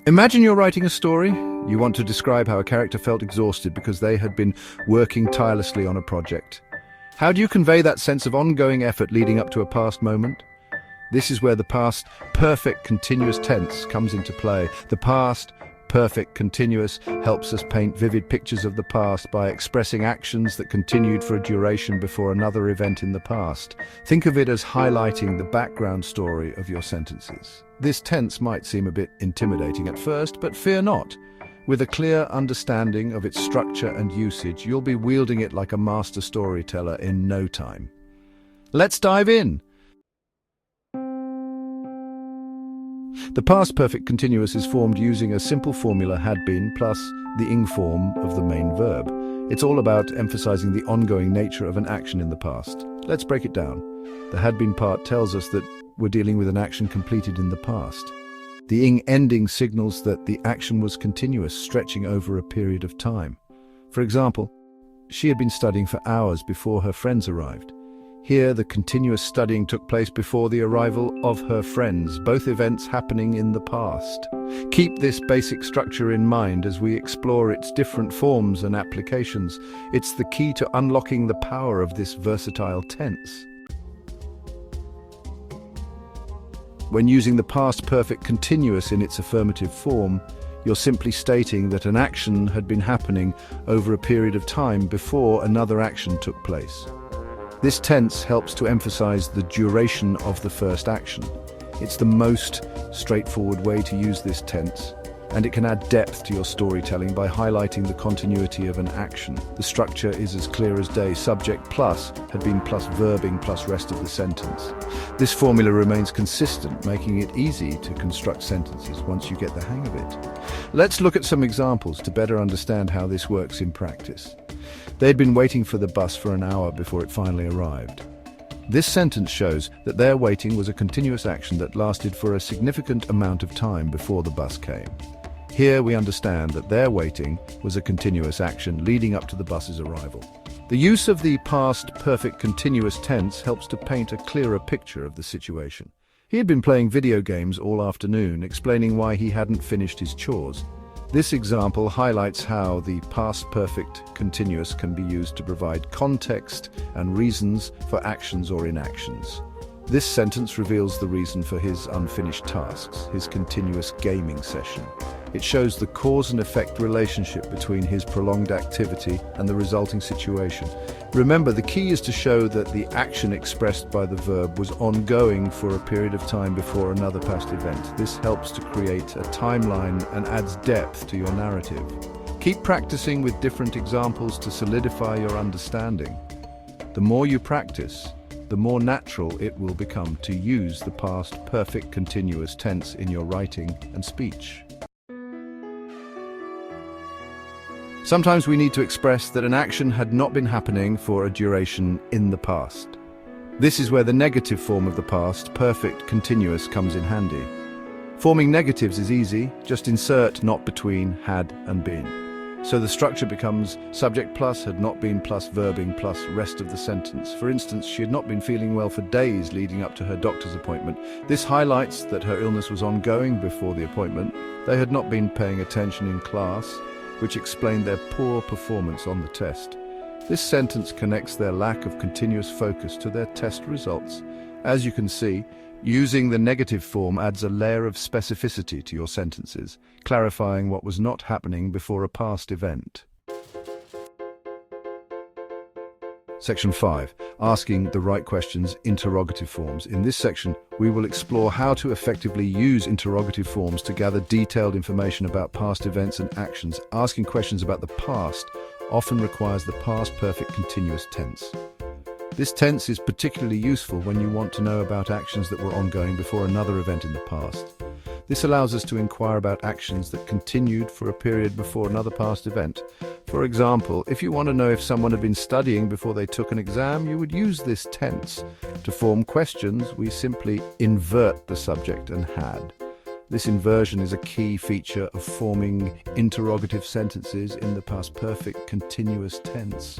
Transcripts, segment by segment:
Imagine you're writing a story. You want to describe how a character felt exhausted because they had been working tirelessly on a project. How do you convey that sense of ongoing effort leading up to a past moment? This is where the past perfect continuous tense comes into play. The past perfect continuous helps us paint vivid pictures of the past by expressing actions that continued for a duration before another event in the past. Think of it as highlighting the background story of your sentences. This tense might seem a bit intimidating at first, but fear not. With a clear understanding of its structure and usage, you'll be wielding it like a master storyteller in no time. Let's dive in. The past perfect continuous is formed using a simple formula had been plus the ing form of the main verb. It's all about emphasizing the ongoing nature of an action in the past. Let's break it down. The had been part tells us that we're dealing with an action completed in the past. The ing ending signals that the action was continuous, stretching over a period of time. For example, she had been studying for hours before her friends arrived. Here, the continuous studying took place before the arrival of her friends, both events happening in the past. Keep this basic structure in mind as we explore its different forms and applications. It's the key to unlocking the power of this versatile tense. When using the past perfect continuous in its affirmative form, you're simply stating that an action had been happening over a period of time before another action took place. This tense helps to emphasize the duration of the first action. It's the most straightforward way to use this tense, and it can add depth to your storytelling by highlighting the continuity of an action. The structure is as clear as day. Subject plus had been plus verbing plus rest of the sentence. This formula remains consistent, making it easy to construct sentences once you get the hang of it. Let's look at some examples to better understand how this works in practice. They'd been waiting for the bus for an hour before it finally arrived. This sentence shows that their waiting was a continuous action that lasted for a significant amount of time before the bus came. Here we understand that their waiting was a continuous action leading up to the bus's arrival. The use of the past perfect continuous tense helps to paint a clearer picture of the situation. He had been playing video games all afternoon, explaining why he hadn't finished his chores. This example highlights how the past perfect continuous can be used to provide context and reasons for actions or inactions. This sentence reveals the reason for his unfinished tasks, his continuous gaming session. It shows the cause and effect relationship between his prolonged activity and the resulting situation. Remember, the key is to show that the action expressed by the verb was ongoing for a period of time before another past event. This helps to create a timeline and adds depth to your narrative. Keep practicing with different examples to solidify your understanding. The more you practice, the more natural it will become to use the past perfect continuous tense in your writing and speech. Sometimes we need to express that an action had not been happening for a duration in the past. This is where the negative form of the past perfect continuous comes in handy. Forming negatives is easy, just insert not between had and been. So the structure becomes subject plus had not been plus verbing plus rest of the sentence. For instance, she had not been feeling well for days leading up to her doctor's appointment. This highlights that her illness was ongoing before the appointment. They had not been paying attention in class, which explained their poor performance on the test. This sentence connects their lack of continuous focus to their test results. As you can see, using the negative form adds a layer of specificity to your sentences, clarifying what was not happening before a past event. Section 5. Asking the right questions, interrogative forms. In this section, we will explore how to effectively use interrogative forms to gather detailed information about past events and actions. Asking questions about the past often requires the past perfect continuous tense. This tense is particularly useful when you want to know about actions that were ongoing before another event in the past. This allows us to inquire about actions that continued for a period before another past event. For example, if you want to know if someone had been studying before they took an exam, you would use this tense. To form questions, we simply invert the subject and had. This inversion is a key feature of forming interrogative sentences in the past perfect continuous tense.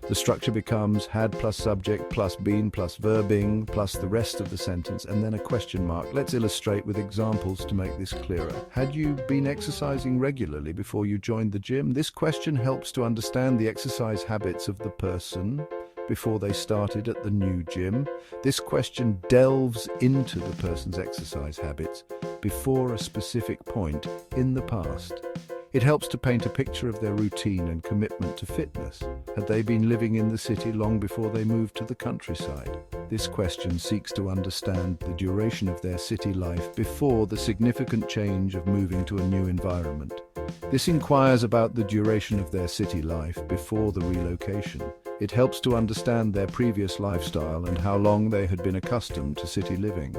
The structure becomes had plus subject plus been plus verb+ing plus the rest of the sentence and then a question mark. Let's illustrate with examples to make this clearer. Had you been exercising regularly before you joined the gym? This question helps to understand the exercise habits of the person before they started at the new gym. This question delves into the person's exercise habits before a specific point in the past. It helps to paint a picture of their routine and commitment to fitness. Had they been living in the city long before they moved to the countryside? This question seeks to understand the duration of their city life before the significant change of moving to a new environment. This inquires about the duration of their city life before the relocation. It helps to understand their previous lifestyle and how long they had been accustomed to city living.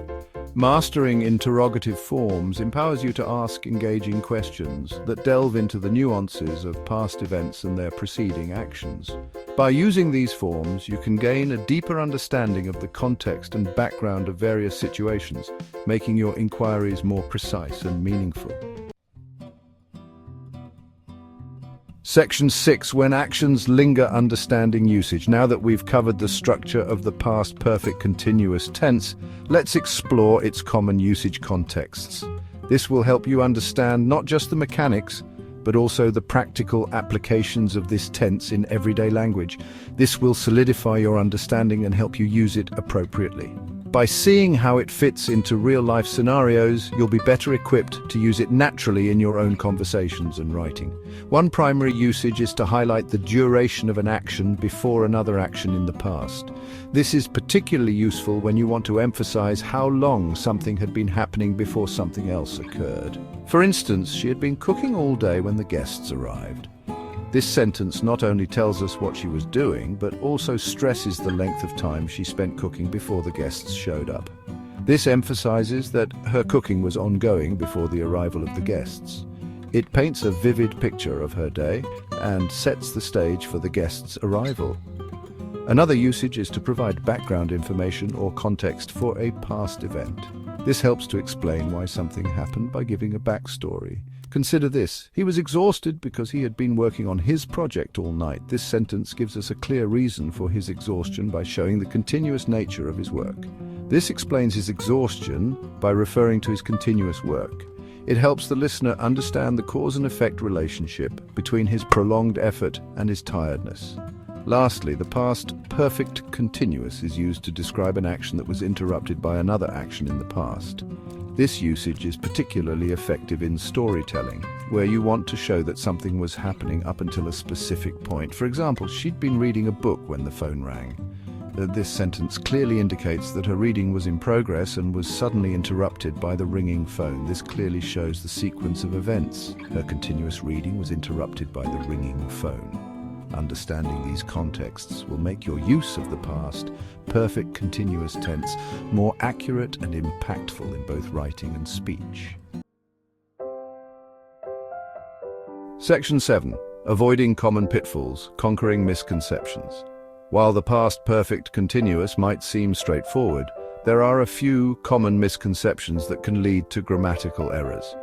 Mastering interrogative forms empowers you to ask engaging questions that delve into the nuances of past events and their preceding actions. By using these forms, you can gain a deeper understanding of the context and background of various situations, making your inquiries more precise and meaningful. Section 6. When actions linger, understanding usage. Now that we've covered the structure of the past perfect continuous tense, let's explore its common usage contexts. This will help you understand not just the mechanics, but also the practical applications of this tense in everyday language. This will solidify your understanding and help you use it appropriately. By seeing how it fits into real-life scenarios, you'll be better equipped to use it naturally in your own conversations and writing. One primary usage is to highlight the duration of an action before another action in the past. This is particularly useful when you want to emphasize how long something had been happening before something else occurred. For instance, she had been cooking all day when the guests arrived. This sentence not only tells us what she was doing, but also stresses the length of time she spent cooking before the guests showed up. This emphasizes that her cooking was ongoing before the arrival of the guests. It paints a vivid picture of her day and sets the stage for the guests' arrival. Another usage is to provide background information or context for a past event. This helps to explain why something happened by giving a backstory. Consider this. He was exhausted because he had been working on his project all night. This sentence gives us a clear reason for his exhaustion by showing the continuous nature of his work. This explains his exhaustion by referring to his continuous work. It helps the listener understand the cause and effect relationship between his prolonged effort and his tiredness. Lastly, the past perfect continuous is used to describe an action that was interrupted by another action in the past. This usage is particularly effective in storytelling, where you want to show that something was happening up until a specific point. For example, she'd been reading a book when the phone rang. This sentence clearly indicates that her reading was in progress and was suddenly interrupted by the ringing phone. This clearly shows the sequence of events. Her continuous reading was interrupted by the ringing phone. Understanding these contexts will make your use of the past perfect continuous tense more accurate and impactful in both writing and speech. Section 7. Avoiding common pitfalls, conquering misconceptions. While the past perfect continuous might seem straightforward, there are a few common misconceptions that can lead to grammatical errors.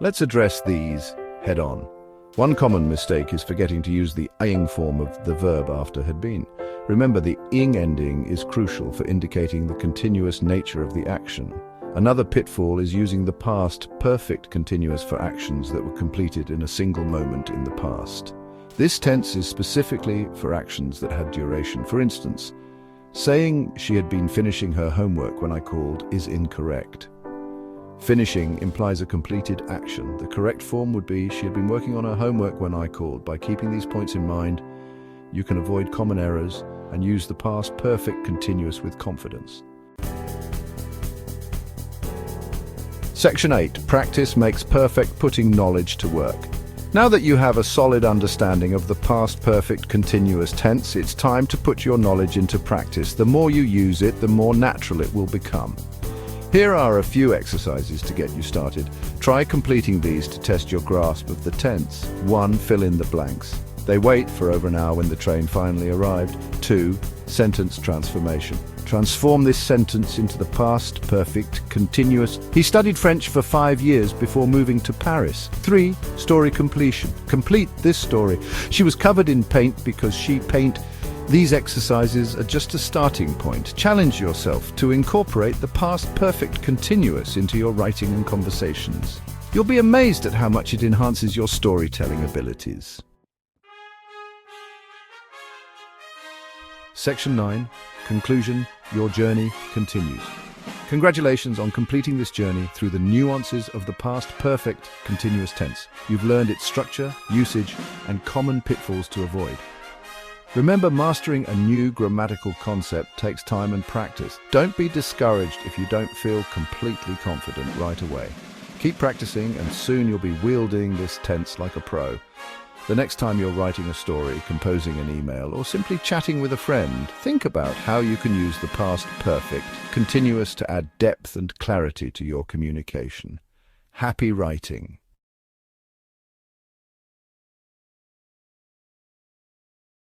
Let's address these head-on. One common mistake is forgetting to use the ing form of the verb after had been. Remember, the ing ending is crucial for indicating the continuous nature of the action. Another pitfall is using the past perfect continuous for actions that were completed in a single moment in the past. This tense is specifically for actions that had duration. For instance, saying she had been finishing her homework when I called is incorrect. Finishing implies a completed action. The correct form would be, she had been working on her homework when I called. By keeping these points in mind, you can avoid common errors and use the past perfect continuous with confidence. Section 8. Practice makes perfect, putting knowledge to work. Now that you have a solid understanding of the past perfect continuous tense, it's time to put your knowledge into practice. The more you use it, the more natural it will become. Here are a few exercises to get you started. Try completing these to test your grasp of the tense. 1. Fill in the blanks. They wait for over an hour when the train finally arrived. 2. Sentence transformation. Transform this sentence into the past perfect continuous. He studied French for 5 years before moving to Paris. 3. Story completion. Complete this story. She was covered in paint because she paint These exercises are just a starting point. Challenge yourself to incorporate the past perfect continuous into your writing and conversations. You'll be amazed at how much it enhances your storytelling abilities. Section 9. Conclusion. Your journey continues. Congratulations on completing this journey through the nuances of the past perfect continuous tense. You've learned its structure, usage, and common pitfalls to avoid. Remember, mastering a new grammatical concept takes time and practice. Don't be discouraged if you don't feel completely confident right away. Keep practicing and soon you'll be wielding this tense like a pro. The next time you're writing a story, composing an email, or simply chatting with a friend, think about how you can use the past perfect continuous to add depth and clarity to your communication. Happy writing!